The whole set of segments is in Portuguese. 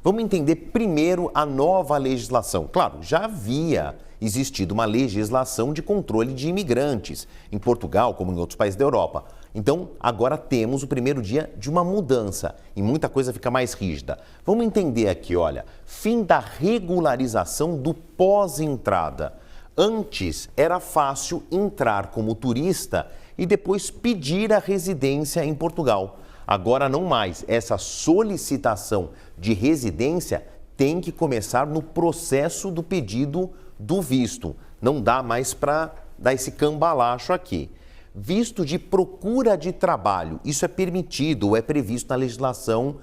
Vamos entender primeiro a nova legislação. Claro, já havia existido uma legislação de controle de imigrantes em Portugal, como em outros países da Europa. Então, agora temos o primeiro dia de uma mudança e muita coisa fica mais rígida. Vamos entender aqui, olha, fim da regularização do pós-entrada. Antes era fácil entrar como turista e depois pedir a residência em Portugal. Agora não mais. Essa solicitação de residência tem que começar no processo do pedido do visto. Não dá mais para dar esse cambalacho aqui. Visto de procura de trabalho, isso é permitido ou é previsto na legislação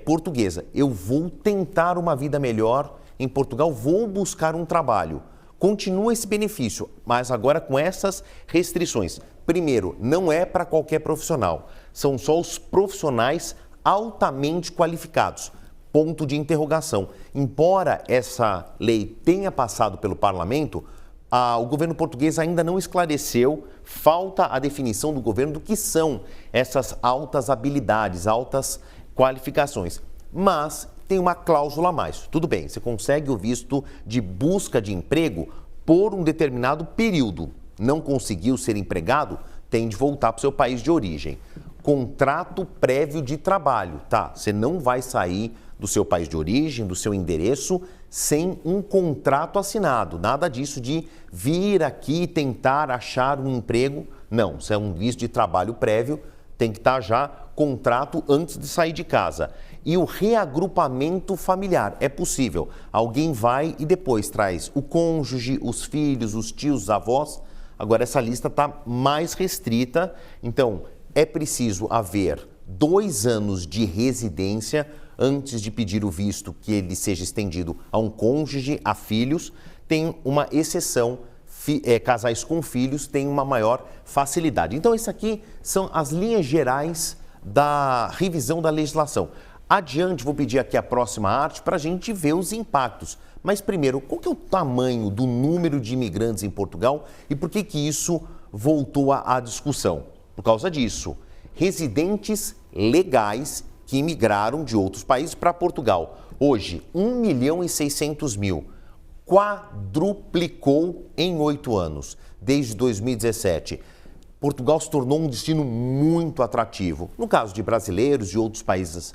portuguesa. Eu vou tentar uma vida melhor em Portugal, vou buscar um trabalho. Continua esse benefício, mas agora com essas restrições. Primeiro, não é para qualquer profissional, são só os profissionais altamente qualificados. Ponto de interrogação. Embora essa lei tenha passado pelo parlamento, o governo português ainda não esclareceu, falta a definição do governo do que são essas altas habilidades, altas qualificações. Mas tem uma cláusula a mais. Tudo bem, você consegue o visto de busca de emprego por um determinado período. Não conseguiu ser empregado, tem de voltar para o seu país de origem. Contrato prévio de trabalho, tá? Você não vai sair do seu país de origem, do seu endereço, sem um contrato assinado. Nada disso de vir aqui tentar achar um emprego. Não, isso é um visto de trabalho prévio, tem que estar já contrato antes de sair de casa. E o reagrupamento familiar é possível. Alguém vai e depois traz o cônjuge, os filhos, os tios, os avós. Agora essa lista está mais restrita, então é preciso haver 2 anos de residência antes de pedir o visto que ele seja estendido a um cônjuge, a filhos. Tem uma exceção, casais com filhos têm uma maior facilidade. Então, isso aqui são as linhas gerais da revisão da legislação. Adiante, vou pedir aqui a próxima arte para a gente ver os impactos. Mas primeiro, qual que é o tamanho do número de imigrantes em Portugal e por que isso voltou à discussão? Por causa disso, residentes legais que imigraram de outros países para Portugal. Hoje, 1.600.000, quadruplicou em 8 anos, desde 2017. Portugal se tornou um destino muito atrativo. No caso de brasileiros e outros países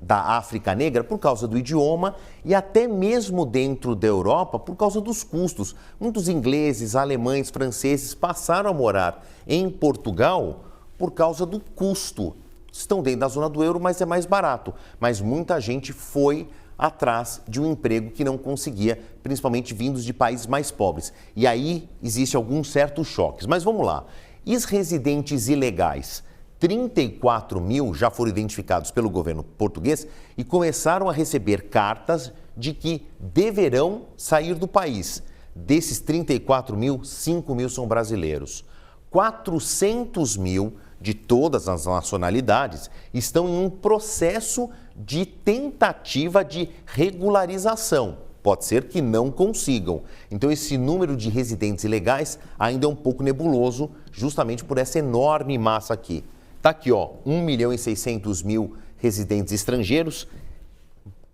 da África Negra, por causa do idioma e até mesmo dentro da Europa, por causa dos custos. Muitos ingleses, alemães, franceses passaram a morar em Portugal por causa do custo. Estão dentro da zona do euro, mas é mais barato. Mas muita gente foi atrás de um emprego que não conseguia, principalmente vindos de países mais pobres. E aí existe alguns certos choques. Mas vamos lá. E os residentes ilegais? 34.000 já foram identificados pelo governo português e começaram a receber cartas de que deverão sair do país. Desses 34.000, 5.000 são brasileiros. 400.000 de todas as nacionalidades estão em um processo de tentativa de regularização. Pode ser que não consigam. Então, esse número de residentes ilegais ainda é um pouco nebuloso, justamente por essa enorme massa aqui. Está aqui, ó, 1.600.000 residentes estrangeiros,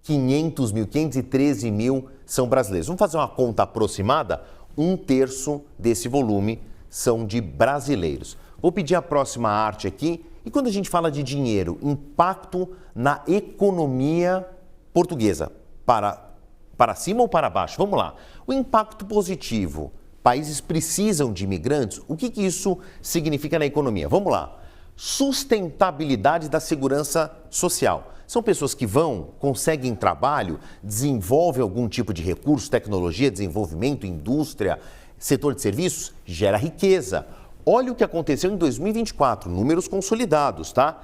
500.000, 513.000 são brasileiros. Vamos fazer uma conta aproximada? 1/3 desse volume são de brasileiros. Vou pedir a próxima arte aqui. E quando a gente fala de dinheiro, impacto na economia portuguesa, para cima ou para baixo? Vamos lá. O impacto positivo. Países precisam de imigrantes. O que isso significa na economia? Vamos lá. Sustentabilidade da segurança social. São pessoas que conseguem trabalho, desenvolvem algum tipo de recurso, tecnologia, desenvolvimento, indústria, setor de serviços, gera riqueza. Olha o que aconteceu em 2024, números consolidados, tá?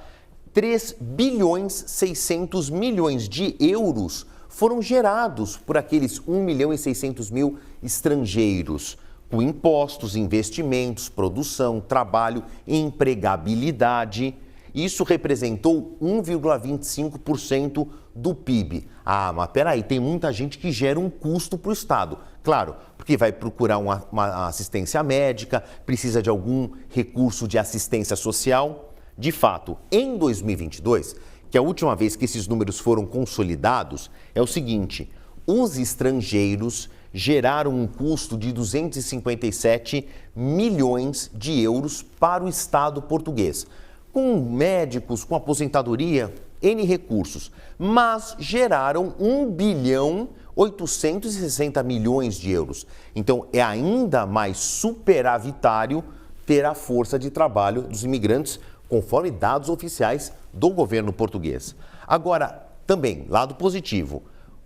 3.600 bilhões de euros foram gerados por aqueles 1.600.000 estrangeiros, com impostos, investimentos, produção, trabalho, empregabilidade. Isso representou 1,25% do PIB. Ah, mas peraí, tem muita gente que gera um custo para o Estado. Claro, porque vai procurar uma assistência médica, precisa de algum recurso de assistência social. De fato, em 2022, que a última vez que esses números foram consolidados é o seguinte: os estrangeiros geraram um custo de 257 milhões de euros para o Estado português, com médicos, com aposentadoria, N recursos, mas geraram 1 bilhão 860 milhões de euros. Então, é ainda mais superavitário ter a força de trabalho dos imigrantes, conforme dados oficiais do governo português. Agora, também, lado positivo,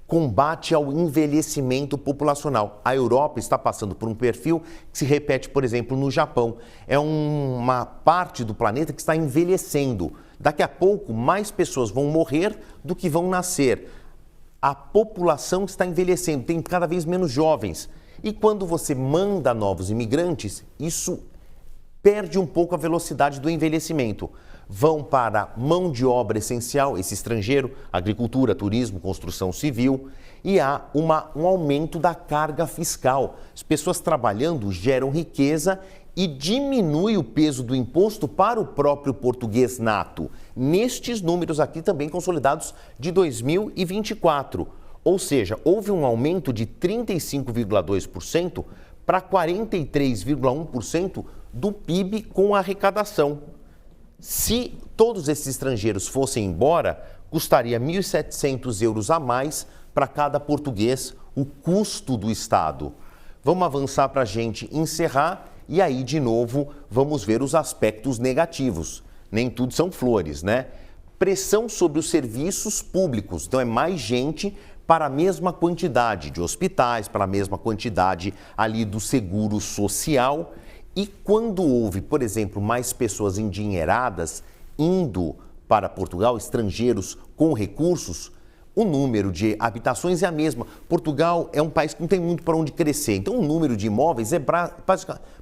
combate ao envelhecimento populacional. A Europa está passando por um perfil que se repete, por exemplo, no Japão. É uma parte do planeta que está envelhecendo. Daqui a pouco, mais pessoas vão morrer do que vão nascer. A população está envelhecendo, tem cada vez menos jovens. E quando você manda novos imigrantes, isso perde um pouco a velocidade do envelhecimento. Vão para mão de obra essencial, esse estrangeiro, agricultura, turismo, construção civil, e há um aumento da carga fiscal. As pessoas trabalhando geram riqueza e diminui o peso do imposto para o próprio português nato. Nestes números aqui também consolidados de 2024. Ou seja, houve um aumento de 35,2% para 43,1% do PIB com a arrecadação. Se todos esses estrangeiros fossem embora, custaria 1.700 euros a mais para cada português o custo do Estado. Vamos avançar para a gente encerrar e aí, de novo, vamos ver os aspectos negativos. Nem tudo são flores, né? Pressão sobre os serviços públicos. Então, é mais gente para a mesma quantidade de hospitais, para a mesma quantidade ali do seguro social. E quando houve, por exemplo, mais pessoas endinheiradas indo para Portugal, estrangeiros com recursos, o número de habitações é a mesma. Portugal é um país que não tem muito para onde crescer, então o número de imóveis é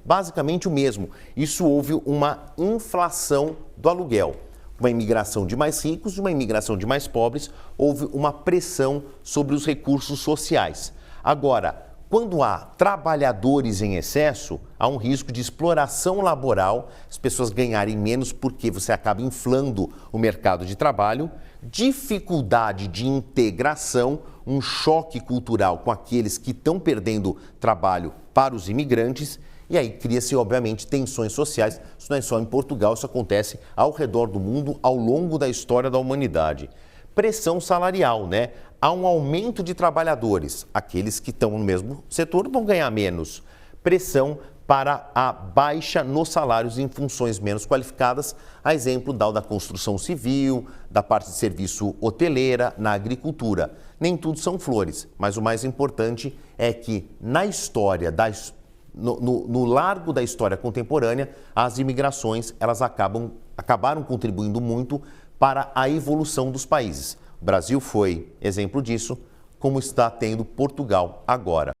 basicamente o mesmo. Isso houve uma inflação do aluguel. Uma imigração de mais ricos e uma imigração de mais pobres, houve uma pressão sobre os recursos sociais. Agora, quando há trabalhadores em excesso, há um risco de exploração laboral, as pessoas ganharem menos porque você acaba inflando o mercado de trabalho, dificuldade de integração, um choque cultural com aqueles que estão perdendo trabalho para os imigrantes, e aí cria-se, obviamente, tensões sociais. Isso não é só em Portugal, isso acontece ao redor do mundo, ao longo da história da humanidade. Pressão salarial, né? Há um aumento de trabalhadores. Aqueles que estão no mesmo setor vão ganhar menos. Pressão para a baixa nos salários em funções menos qualificadas, a exemplo da construção civil, da parte de serviço hoteleira, na agricultura. Nem tudo são flores, mas o mais importante é que na história, no largo da história contemporânea, as imigrações elas acabaram contribuindo muito para a evolução dos países. O Brasil foi exemplo disso, como está tendo Portugal agora.